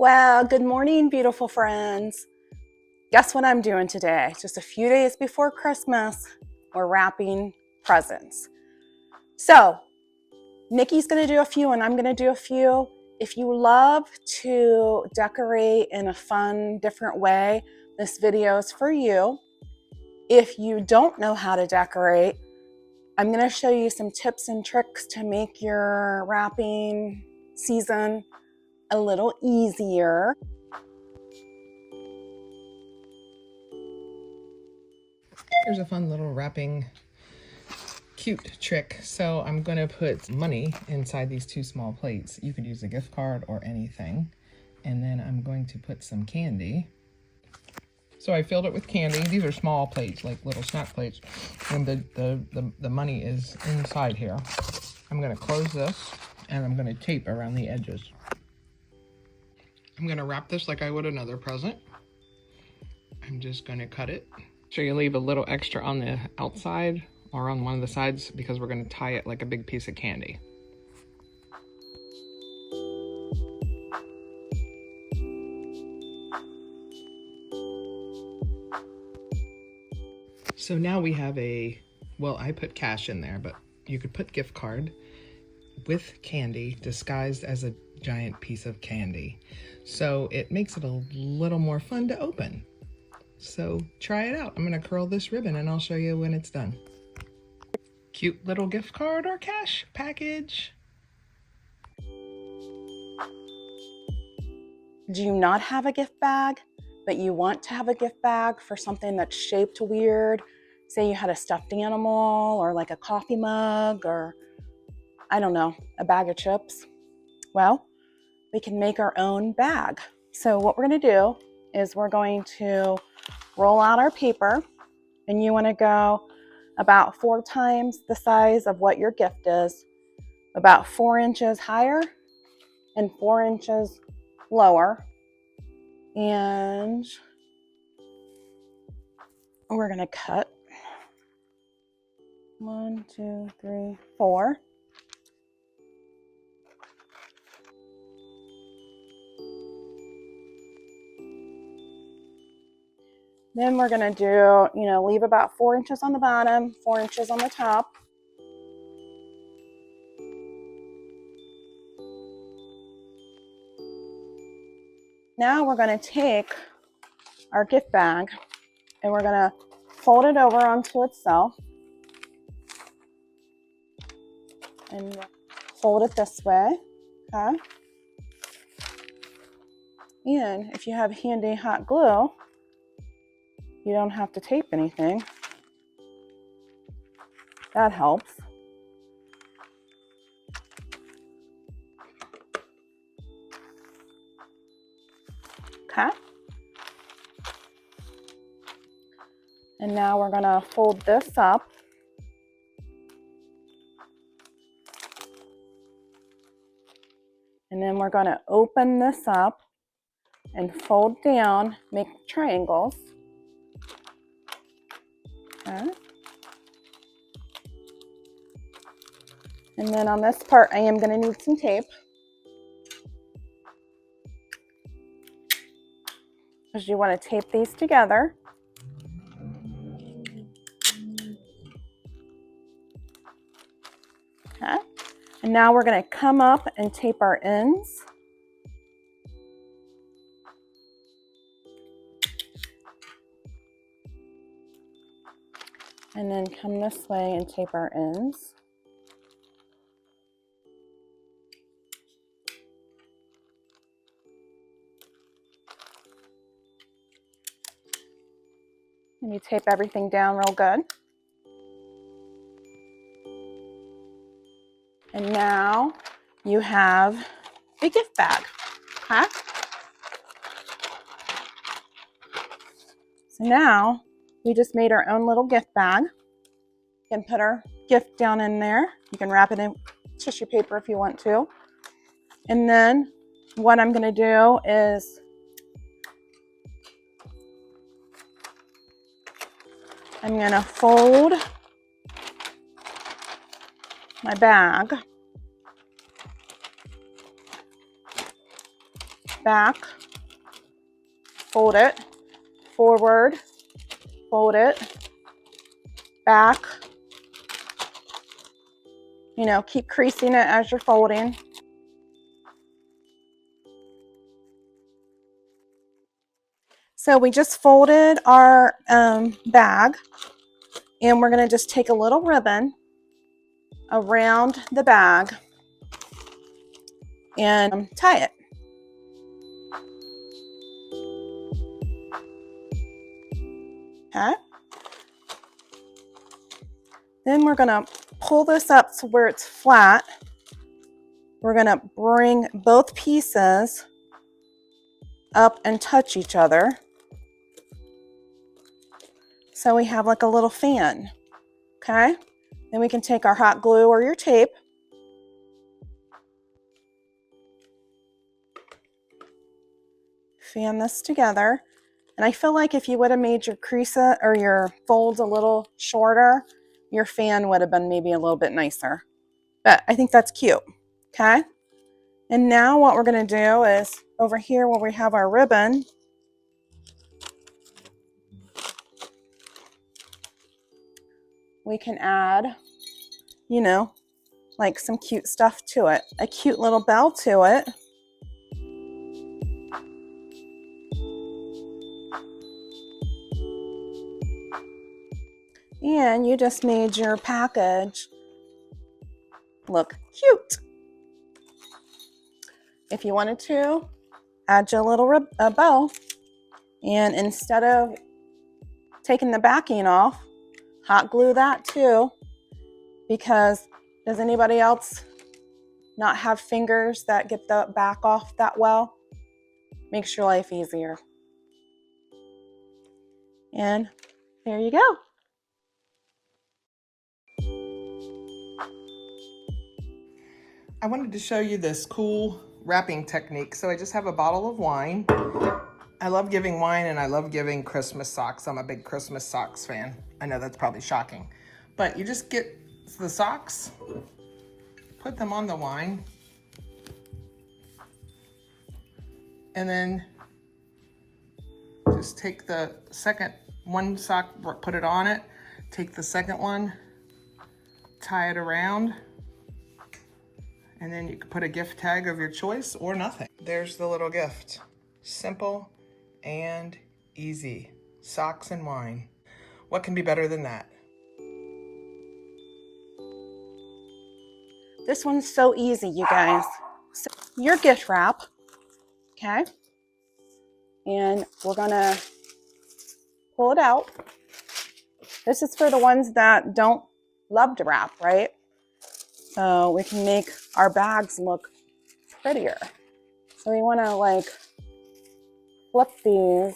Well, good morning, beautiful friends. Guess what I'm doing today? Just a few days before Christmas, we're wrapping presents. So, Nikki's gonna do a few and I'm gonna do a few. If you love to decorate in a fun, different way, this video is for you. If you don't know how to decorate, I'm gonna show you some tips and tricks to make your wrapping season a little easier. Here's a fun little wrapping cute trick. So I'm going to put money inside these two small plates. You could use a gift card or anything. And then I'm going to put some candy. So I filled it with candy. These are small plates, like little snack plates. And the money is inside here. I'm going to close this and I'm going to tape around the edges. I'm going to wrap this like I would another present. I'm just going to cut it. So you leave a little extra on the outside or on one of the sides because we're going to tie it like a big piece of candy. So now we have well, I put cash in there, but you could put gift card with candy disguised as a giant piece of candy. So it makes it a little more fun to open. So try it out. I'm going to curl this ribbon and I'll show you when it's done. Cute little gift card or cash package. Do you not have a gift bag, but you want to have a gift bag for something that's shaped weird? Say you had a stuffed animal or like a coffee mug or, I don't know, a bag of chips. Well, we can make our own bag. So what we're going to do is we're going to roll out our paper, and you want to go about 4 times the size of what your gift is, about 4 inches higher and 4 inches lower. And we're going to cut 1, 2, 3, 4. Then we're going to do, leave about 4 inches on the bottom, 4 inches on the top. Now we're going to take our gift bag and we're going to fold it over onto itself and fold it this way, okay? And if you have handy hot glue, you don't have to tape anything. That helps. Okay. And now we're going to fold this up. And then we're going to open this up and fold down, make triangles. Okay. And then on this part, I am going to need some tape, because you want to tape these together. Okay. And now we're going to come up and tape our ends. And then come this way and tape our ends. And you tape everything down real good. And now you have a gift bag. Okay? So now we just made our own little gift bag. You can put our gift down in there. You can wrap it in tissue paper if you want to. And then what I'm going to do is I'm going to fold my bag back, fold it, forward, fold it, back. You know, keep creasing it as you're folding. So we just folded our bag, and we're going to just take a little ribbon around the bag and tie it. Okay. Then we're going to pull this up to where it's flat. We're going to bring both pieces up and touch each other. So we have like a little fan. Okay. Then we can take our hot glue or your tape. Fan this together. And I feel like if you would have made your crease or your folds a little shorter, your fan would have been maybe a little bit nicer. But I think that's cute. Okay. And now what we're going to do is over here where we have our ribbon, we can add, you know, like some cute stuff to it, a cute little bell to it. And you just made your package look cute. If you wanted to, add your little bow, and instead of taking the backing off, hot glue that too, because does anybody else not have fingers that get the back off that well? Makes your life easier. And there you go. I wanted to show you this cool wrapping technique. So I just have a bottle of wine. I love giving wine and I love giving Christmas socks. I'm a big Christmas socks fan. I know that's probably shocking, but you just get the socks, put them on the wine, and then just take the second one sock, put it on it, take the second one, tie it around, and then you can put a gift tag of your choice or nothing. There's the little gift. Simple and easy. Socks and wine. What can be better than that? This one's so easy, you guys. So your gift wrap, okay? And we're gonna pull it out. This is for the ones that don't love to wrap, right? So we can make our bags look prettier. So we wanna like flip these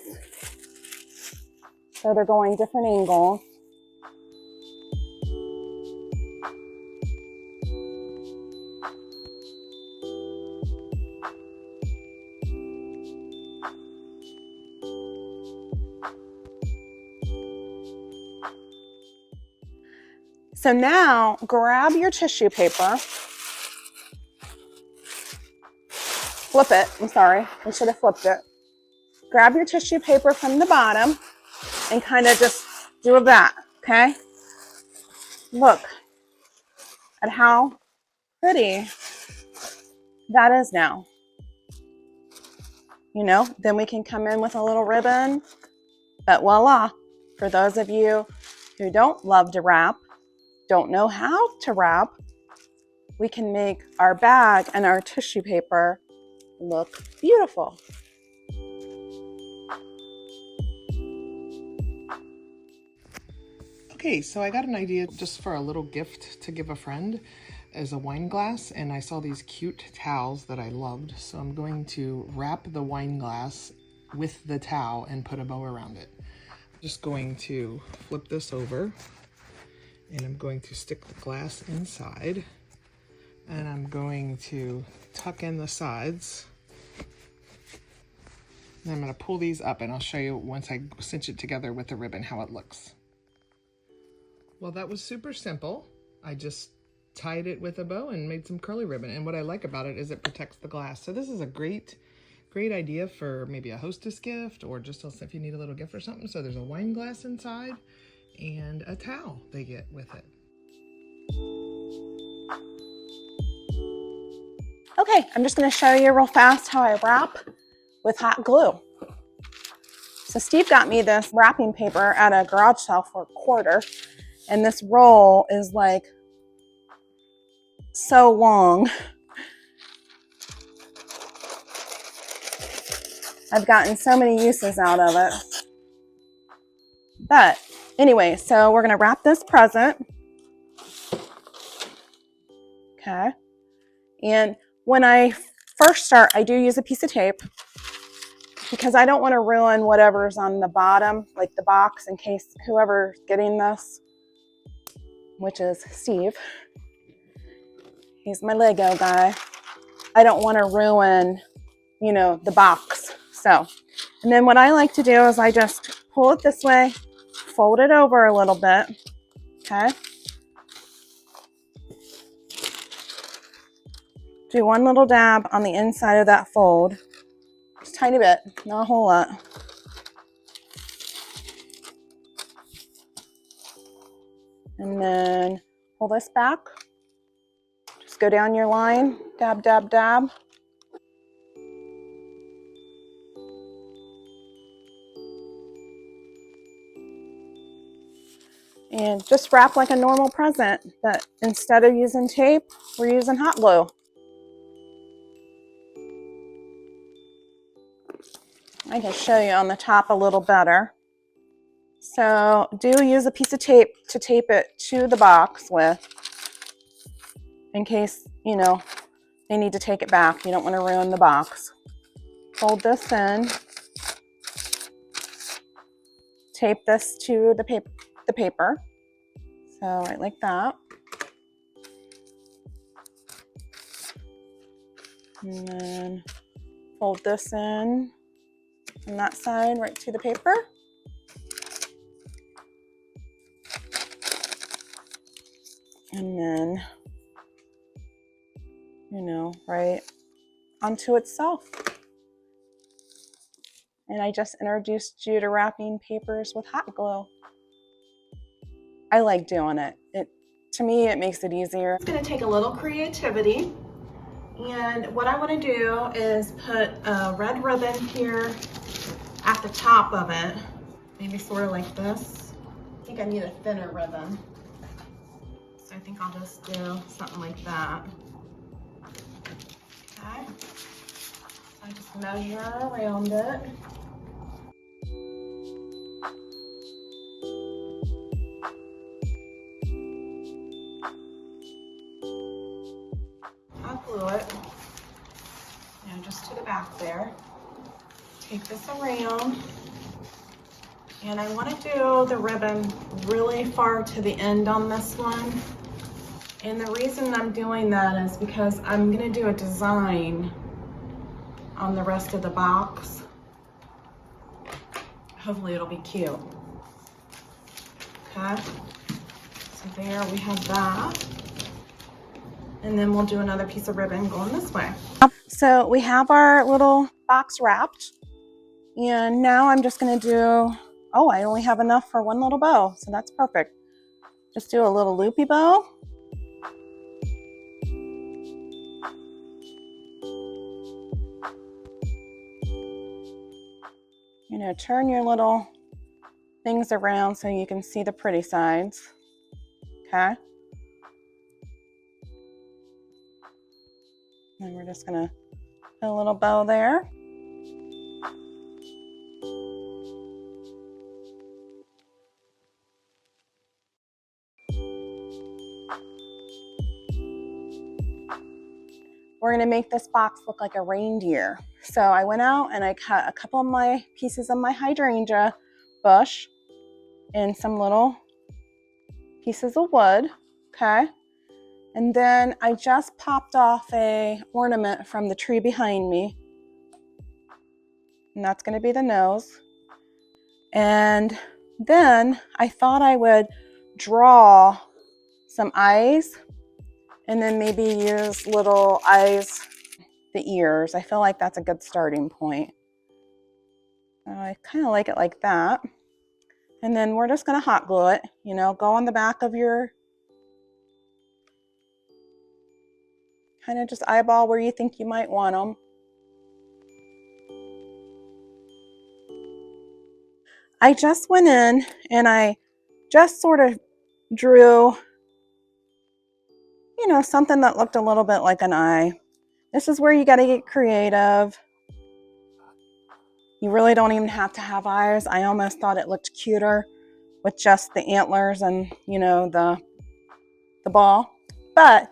so they're going different angles. So now grab your tissue paper, flip it, I'm sorry, I should have flipped it. Grab your tissue paper from the bottom and kind of just do that, okay? Look at how pretty that is now. You know, then we can come in with a little ribbon, but voila, for those of you who don't love to wrap, don't know how to wrap, we can make our bag and our tissue paper look beautiful. Okay, so I got an idea just for a little gift to give a friend as a wine glass, and I saw these cute towels that I loved, so I'm going to wrap the wine glass with the towel and put a bow around it. I'm just going to flip this over, and I'm going to stick the glass inside, and I'm going to tuck in the sides. And I'm going to pull these up, and I'll show you once I cinch it together with the ribbon how it looks. Well, that was super simple. I just tied it with a bow and made some curly ribbon. And what I like about it is it protects the glass. So this is a great great idea for maybe a hostess gift or just if you need a little gift or something. So there's a wine glass inside and a towel they get with it. Okay, I'm just going to show you real fast how I wrap with hot glue. So Steve got me this wrapping paper at a garage sale for $1, and this roll is like so long. I've gotten so many uses out of it. But anyway, so we're going to wrap this present. Okay. And when I first start, I do use a piece of tape because I don't want to ruin whatever's on the bottom, like the box, in case whoever's getting this, which is Steve, he's my Lego guy. I don't want to ruin, you know, the box. So, and then what I like to do is I just pull it this way, fold it over a little bit, okay? Do one little dab on the inside of that fold, just a tiny bit, not a whole lot. And then pull this back. Just go down your line, dab, dab, dab. And just wrap like a normal present, but instead of using tape, we're using hot glue. I can show you on the top a little better. So do use a piece of tape to tape it to the box with, in case, you know, they need to take it back. You don't want to ruin the box. Fold this in. Tape this to the paper. So right like that. And then fold this in on that side right to the paper. And then, you know, right onto itself. And I just introduced you to wrapping papers with hot glue. I like doing it. To me, it makes it easier. It's gonna take a little creativity. And what I wanna do is put a red ribbon here at the top of it. Maybe sort of like this. I think I need a thinner ribbon. So I think I'll just do something like that. Okay. So I just measure around it. I'll glue it, you know, just to the back there. Take this around. And I want to do the ribbon really far to the end on this one. And the reason I'm doing that is because I'm going to do a design on the rest of the box. Hopefully it'll be cute. Okay, so there we have that. And then we'll do another piece of ribbon going this way. So we have our little box wrapped. And now I'm just going to do, oh, I only have enough for one little bow, so that's perfect. Just do a little loopy bow. You know, turn your little things around so you can see the pretty sides. Okay. And we're just gonna put a little bow there. We're gonna make this box look like a reindeer. So I went out and I cut a couple of my pieces of my hydrangea bush and some little pieces of wood, okay? And then I just popped off a ornament from the tree behind me. And that's gonna be the nose. And then I thought I would draw some eyes and then maybe use little eyes, the ears. I feel like that's a good starting point. I kind of like it like that. And then we're just going to hot glue it, you know, go on the back of your, kind of just eyeball where you think you might want them. I just went in and I just sort of drew, you know, something that looked a little bit like an eye. This is where you got to get creative. You really don't even have to have eyes. I almost thought it looked cuter with just the antlers and, you know, the ball. But,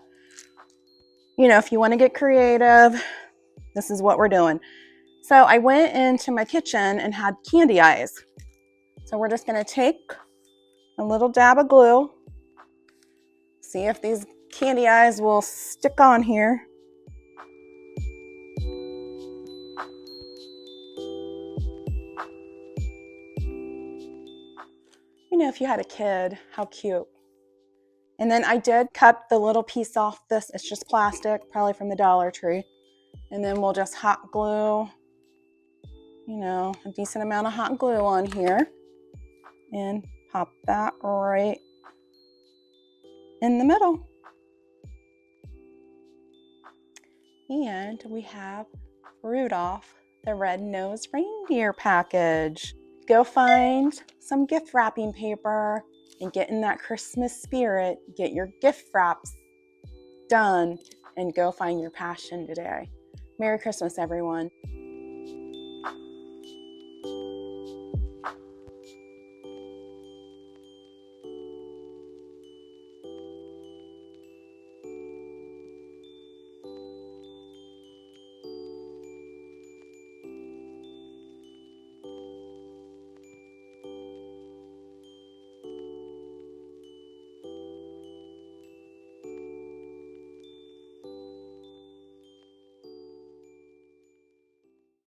you know, if you want to get creative, this is what we're doing. So I went into my kitchen and had candy eyes. So we're just going to take a little dab of glue. See if these candy eyes will stick on here. You know, if you had a kid, how cute. And then I did cut the little piece off this. It's just plastic, probably from the Dollar Tree. And then we'll just hot glue, you know, a decent amount of hot glue on here. And pop that right in the middle. And we have Rudolph the Red-Nosed Reindeer package. Go find some gift wrapping paper and get in that Christmas spirit. Get your gift wraps done and go find your passion today. Merry Christmas, everyone.